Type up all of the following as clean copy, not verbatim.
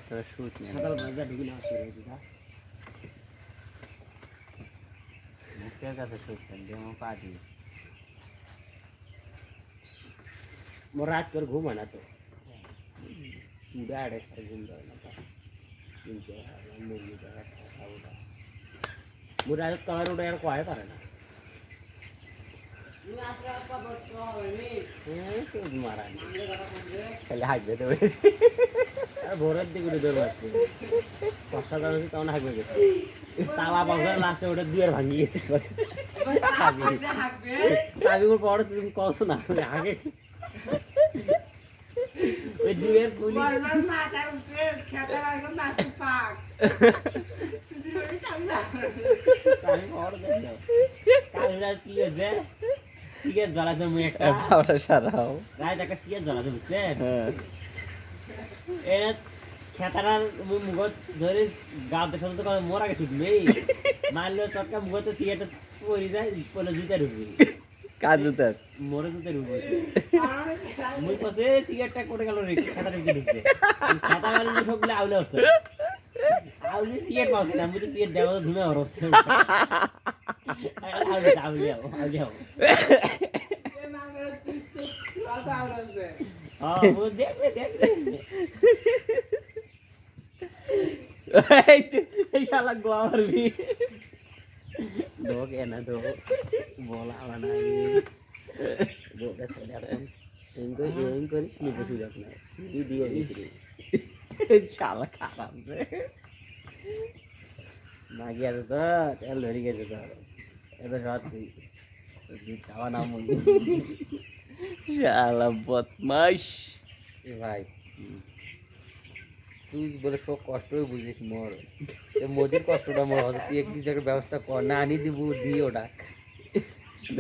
তোরা শুট নে সকাল বাজে ঢুকি না শুরু হয়েছে মুখের কাছে শুটছেন ডেমো পার্টি মোর রাত করে ঘুম হয় না তো পুরা আড়ে সারে ঘুম দেয় না কিন্তু মুরগি দেখা খাওয়া ওটা মোর রাত কাবার ওটা আর কয় পারে না মারা খালি হাঁকবে তো ভোরের দিকে উঠে দৌড় মারছে বর্ষা দাম তখন হাঁকবে গেছে তালা বছর লাস্টে ওটা দুয়ার ভাঙি গেছে চাবি পরে তুমি কছো না আগে ওই দুয়ের গুলি চাবি পরে দেন কাল রাত কি হয়েছে সিগারেট জ্বালাছে মুই একটা আমরা সারাও রাত একটা সিগারেট জ্বালাছে বুঝছেন হ্যাঁ এরা খেতারার মুখত ধরে গাঁতে সাথে কথা মোর আগে ছুটবে মারলেও চটকা মুখতে সিগারেট পরি যায় পরে জুতে ঢুকবি কাজুতার মোরে জুতে ঢুকবে মুই কসে সিগারেটটা কোটে গেল রে খেতা ঢুকতে ঢুকতে খেতা গেল ঢুকলে আউলে হচ্ছে আউলে সিগারেট পাচ্ছে না মুই তো সিগারেট দেওয়া ধুমে হরছে আউলে আউলে আউলে ও দেখবে দেখবে এই শালা গোয়া মারবি dog enak dog bola mana ini dog dasar datang yang kau ini juga sudah kena ini dia itu শালা খারাপ রে lagi ada tuh tel dari gitu tuh itu roti di kawan namun শালা বদমাশ ভাই তুই বলে সব কষ্টই বুঝিস মোর মোদির কষ্টটা মোর হচ্ছে তুই একটু জায়গায় ব্যবস্থা কর না আনি দিব দি ওটা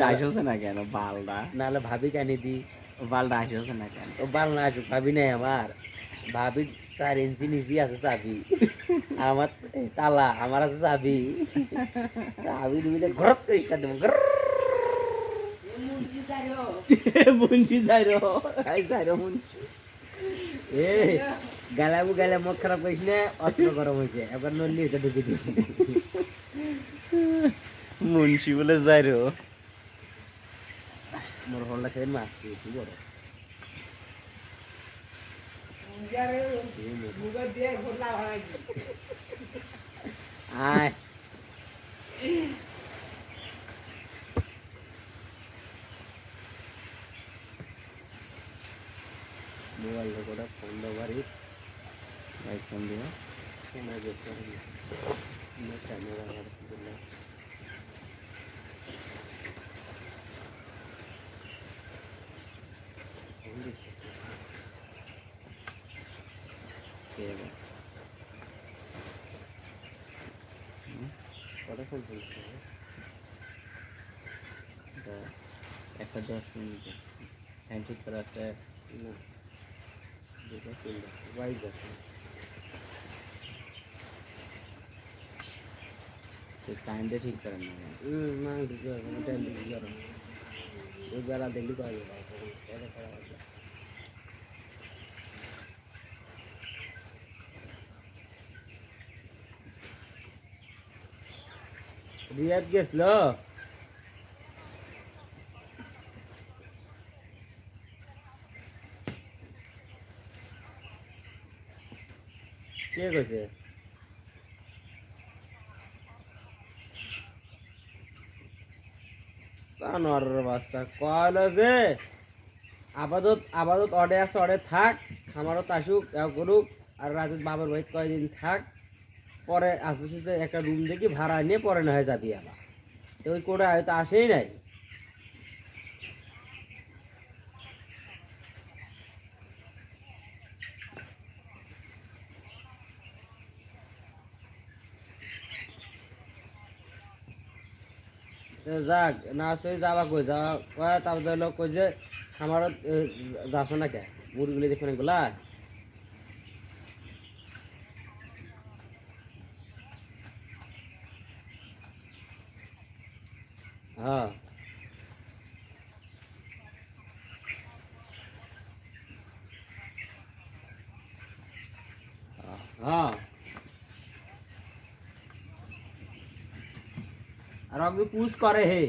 আসছে না কেন বালটা নাহলে ভাবি আনি দি বালটা আসছে না কেন ও বাল না আসুক ভাবি নাই আমার ভাবি 4 ইঞ্চি নিচে আছে চাবি আমার তালা আমার আছে চাবি চাবি তুমি ঘরত করে স্টার্ট দেবো মুন্সি যাইরো আই যাইরো মুন্সি এ গালাবু গালা মুখ খারাপ করিস না অস্ত্র গরম হয়েছে এবার নল্লি এটা ঢুকে দিচ্ছি মুন্সি বলে যাইরো মোর হল্লা খেয়ে মাছ কি বড় আয় মোবাইল লোকটা ফোন দেওয়ারই ভাই ফোন দিও ক্যামেরা দেখতে হবে ক্যামেরা দিলাম কটা ফোন করেছে একটা 10 মিনিট হ্যান্ডশেক করা আছে না দুটো তিনটা ওয়াইজ আছে টাইমটা ঠিক করেন না না ঠিক আছে না টাইম ঠিক করো ওই বেলা দিল্লি করা যাবে এটা করা হবে রিয়াদ গেছিল কে কইছে কানোর বাচ্চা কল যে আপাতত আপাতত অডে আছে অডে থাক খামারত আসুক করুক আর রাতে বাবার বাড়িতে কয়দিন থাক পরে আস্তে আস্তে একটা রুম দেখি ভাড়া নিয়ে পরে না হয়ে যাবি আবার তো ওই কোটা হয়তো আসেই নাই যাক না আসলে যাবা কই যাওয়া কয় তারপর ধরলো কই যে খামারত যাচ্ছ না কে মুরগুলি দেখুন এগুলা হ্যাঁ হ্যাঁ আর অগ্নি পুষ করে হে